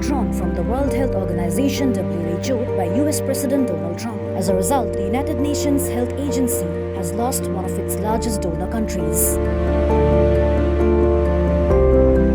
withdrawn from the World Health Organization (WHO) by US President Donald Trump. As a result, the United Nations Health Agency has lost one of its largest donor countries.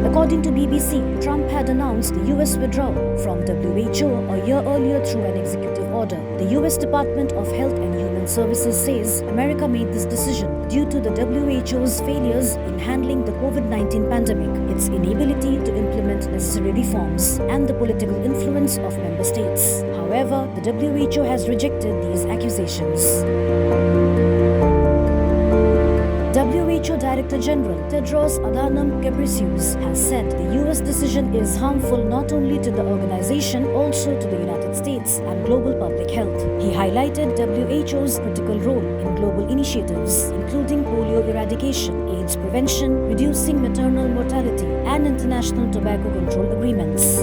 According to BBC, Trump had announced the US withdrawal from WHO a year earlier through an executive order. The US Department of Health and Human Services says America made this decision due to the WHO's failures in handling the COVID-19 pandemic, its inability to implement necessary reforms, and the political influence of member states. However, the WHO has rejected these accusations. WHO Director General Tedros Adhanom Ghebreyesus has said the US decision is harmful not only to the organization, also to the United States and global public health. He highlighted WHO's critical role in global initiatives, including polio eradication, AIDS prevention, reducing maternal mortality, and international tobacco control agreements.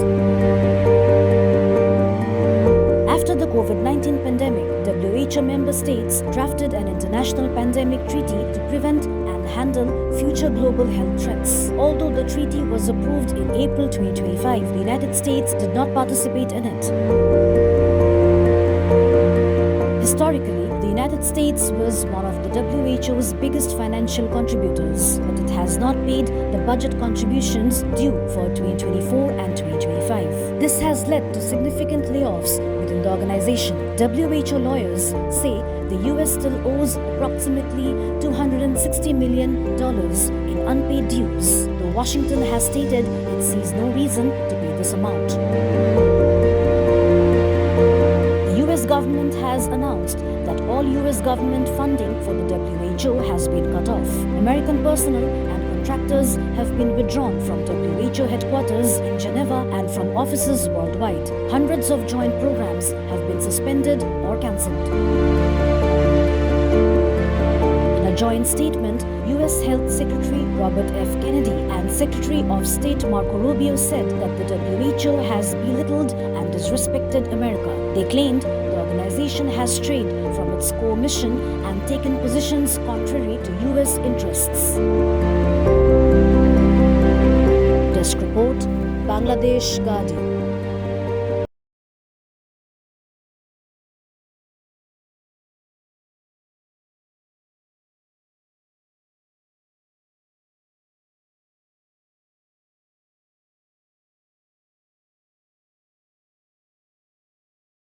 After the COVID-19 pandemic, WHO member states drafted an international pandemic treaty to prevent and handle future global health threats. Although the treaty was approved in April 2025, the United States did not participate in it. Historically, the United States was one of the WHO's biggest financial contributors, but it has not paid the budget contributions due for 2024 and 2025. This has led to significant layoffs within the organization. WHO lawyers say the US still owes approximately $260 million in unpaid dues, though Washington has stated it sees no reason to pay this amount. The US government has announced that all US government funding for the WHO has been cut off. American personnel and contractors have been withdrawn from WHO headquarters in Geneva and from offices worldwide. Hundreds of joint programs have been suspended or cancelled. In a joint statement, US Health Secretary Robert F. Kennedy and Secretary of State Marco Rubio said that the WHO has belittled and disrespected America. They claimed the organization has strayed from its core mission and taken positions contrary to US interests. Desk report, Bangladesh Guardian.